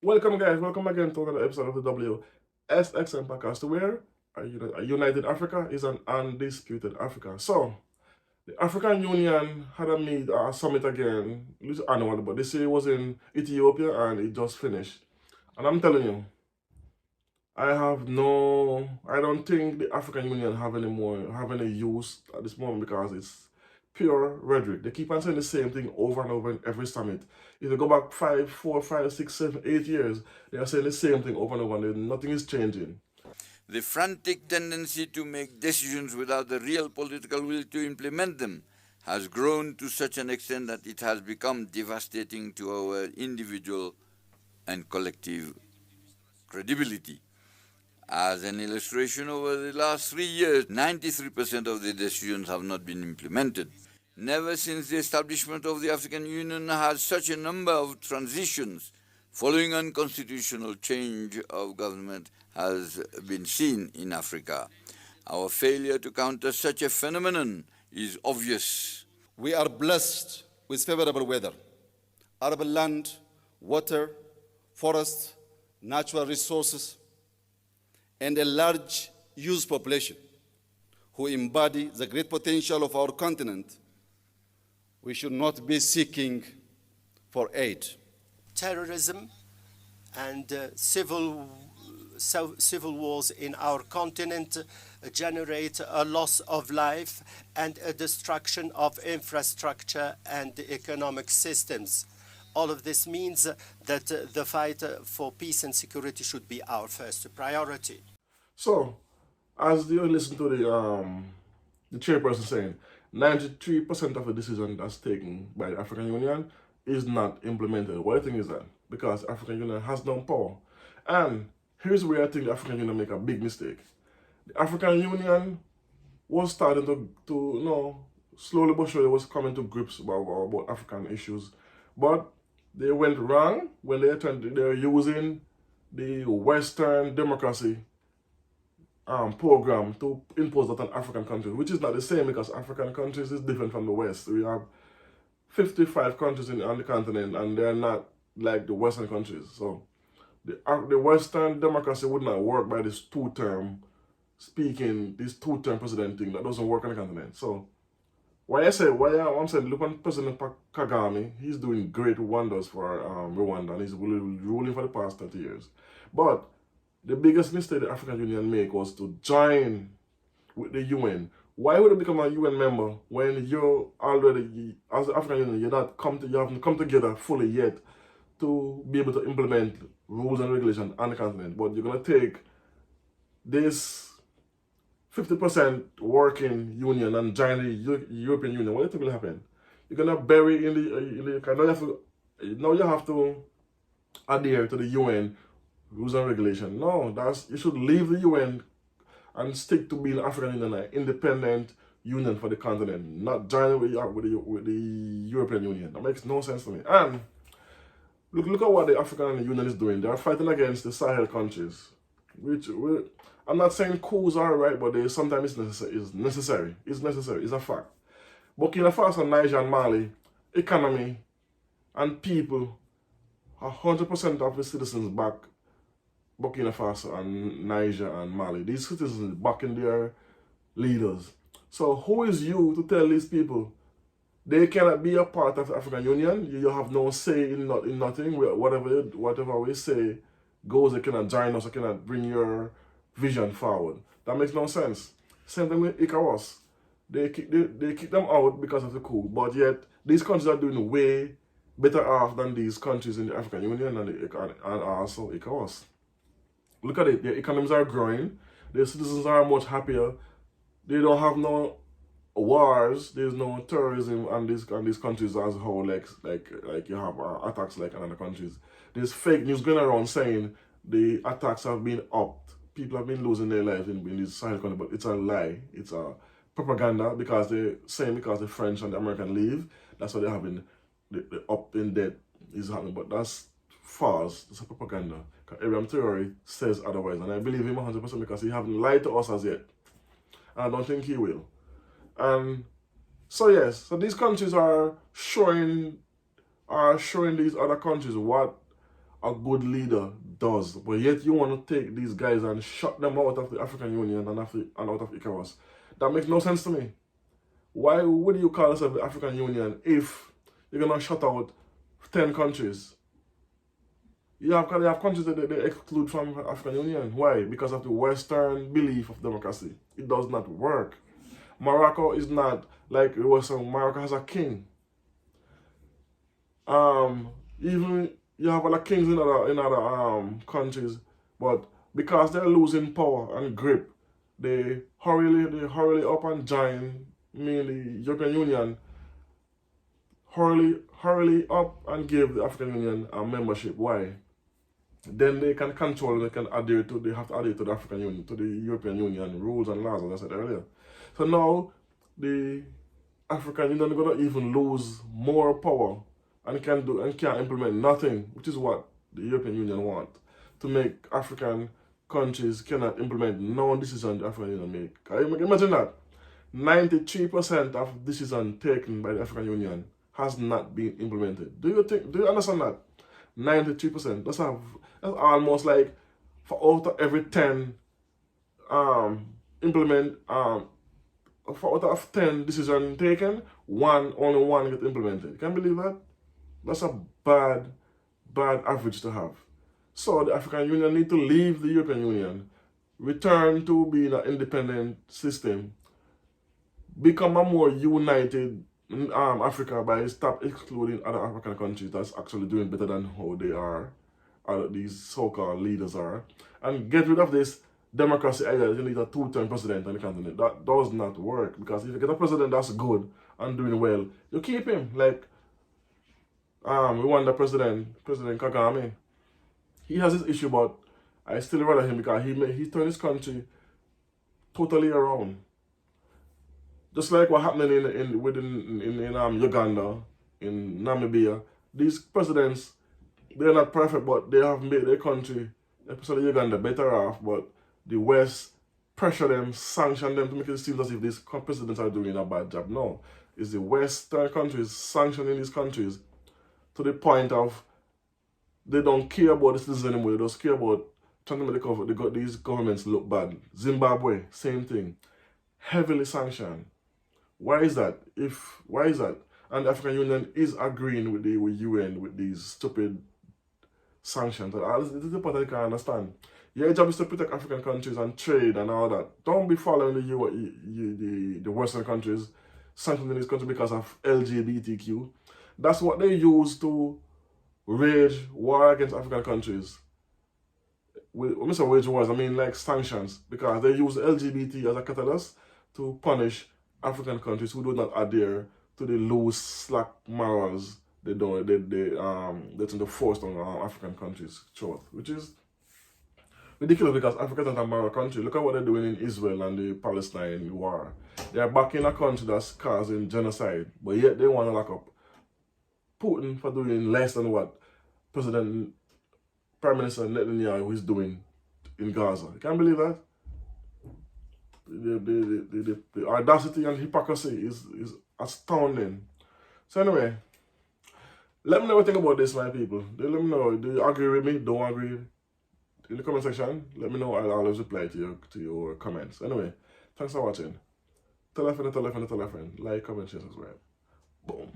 Welcome, guys. Welcome again to another episode of the WSXM podcast, where a united Africa is an undisputed Africa. So, the African Union had a summit again, this annual, but this year it was in Ethiopia and it just finished. And I'm telling you, I don't think the African Union have any use at this moment because it's pure rhetoric. They keep on saying the same thing over and over in every summit. If you go back 5, 4, 5, 6, 7, 8 years, they are saying the same thing over and over, and nothing is changing. The frantic tendency to make decisions without the real political will to implement them has grown to such an extent that it has become devastating to our individual and collective credibility. As an illustration, over the last 3 years, 93% of the decisions have not been implemented. Never since the establishment of the African Union has such a number of transitions following unconstitutional change of government has been seen in Africa. Our failure to counter such a phenomenon is obvious. We are blessed with favorable weather, arable land, water, forests, natural resources, and a large youth population who embody the great potential of our continent. We should not be seeking for aid. Terrorism and civil wars in our continent generate a loss of life and a destruction of infrastructure and economic systems. All of this means that the fight for peace and security should be our first priority. So, as you listen to the chairperson saying, 93% of the decision that's taken by the African Union is not implemented. What do you think is that? Because the African Union has no power. And here's where I think the African Union make a big mistake. The African Union was starting to slowly but surely was coming to grips about African issues. But they went wrong when they're using the Western democracy program to impose that on African countries, which is not the same because African countries is different from the West. We have 55 countries on the continent and they're not like the Western countries. So the Western democracy would not work by this two-term president thing that doesn't work on the continent. So I'm saying, look on President Kagame, he's doing great wonders for Rwanda and he's ruling for the past 30 years. But the biggest mistake the African Union made was to join with the UN. Why would it become a UN member when you're already, as the African Union, you haven't come together fully yet to be able to implement rules and regulations on the continent? But you're going to take this 50% working union and join the European Union. What do you think will happen? You're going to bury in the now you have to adhere to the UN rules and regulations. No, you should leave the UN and stick to being African Union, an independent union for the continent, not join with the European Union. That makes no sense to me. And look at what the African Union is doing. They are fighting against the Sahel countries, I'm not saying coups are right, but sometimes it's necessary. It's necessary. It's a fact. Burkina Faso, Niger, and Mali, economy and people, 100% of the citizens back Burkina Faso and Niger and Mali. These citizens backing their leaders. So who is you to tell these people they cannot be a part of the African Union? You have no say in nothing. Whatever we say goes. They cannot join us. They cannot bring your vision forward. That makes no sense. Same thing with ECOWAS. They kick them out because of the coup. But yet these countries are doing way better off than these countries in the African Union and also ECOWAS. Look at it, their economies are growing, their citizens are much happier, they don't have no wars, there's no terrorism on these countries as a whole, like you have attacks like in other countries. There's fake news going around saying the attacks have been upped, people have been losing their lives in these Sahel countries, but it's a lie, it's a propaganda because the French and the American leave, that's why they're having the up in debt is happening, but that's false, it's a propaganda. Abraham Traore says otherwise, and I believe him 100% because he hasn't lied to us as yet. And I don't think he will. So yes, so these countries are showing these other countries what a good leader does. But yet you want to take these guys and shut them out of the African Union and out of ECOWAS. That makes no sense to me. Why would you call yourself the African Union if you're going to shut out 10 countries? You have countries that they exclude from African Union. Why? Because of the Western belief of democracy. It does not work. Morocco is not like it was. Morocco has a king. Even you have other kings in other countries, but because they're losing power and grip, they hurriedly up and join mainly European Union. Hurriedly up and give the African Union a membership. Why? Then they can control, they have to adhere to the African Union, to the European Union rules and laws, as I said earlier. So now the African Union is going to even lose more power and can't implement nothing, which is what the European Union want, to make African countries cannot implement no decision the African Union make. Can you imagine that? 93% of decisions taken by the African Union has not been implemented. Do you understand that? 93%. That's almost like for out of every 10 for out of 10 decisions taken, only one get implemented. You can believe that? That's a bad average to have. So the African Union need to leave the European Union, return to being an independent system, become a more united Africa by stop excluding other African countries that's actually doing better than how they are, these so-called leaders are, and get rid of this democracy idea that you need a two-term president on the continent. That does not work, because if you get a president that's good and doing well, you keep him. Like we want the President Kagame. He has his issue, but I still rather him because he turned his country totally around. Just like what happened in Uganda, in Namibia, these presidents, they're not perfect, but they have made their country, especially Uganda, better off. But the West pressure them, sanction them to make it seem as if these presidents are doing a bad job. No, it's the Western countries sanctioning these countries to the point of they don't care about the citizens anymore. They just care about trying to make these governments look bad. Zimbabwe, same thing, heavily sanctioned. Why is that? And the African Union is agreeing with the UN with these stupid sanctions. This is the part I can understand. Your job is to protect African countries and trade and all that. Don't be following the Western countries, sanctioning these countries because of LGBTQ. That's what they use to wage war against African countries. When I say wage wars, I mean like sanctions, because they use LGBT as a catalyst to punish African countries who do not adhere to the loose, slack morals they tend to force on African countries' throat, which is ridiculous because Africa is not a moral country. Look at what they're doing in Israel and the Palestine war. They're backing a country that's causing genocide, but yet they want to lock up Putin for doing less than what Prime Minister Netanyahu is doing in Gaza. You can't believe that? The audacity and hypocrisy is astounding. So anyway, let me know what you think about this, my people. Let me know. Do you agree with me? Don't agree? In the comment section, let me know. I'll always reply to your comments. Anyway, thanks for watching. Tell a friend. Like, comment, share, subscribe. Boom.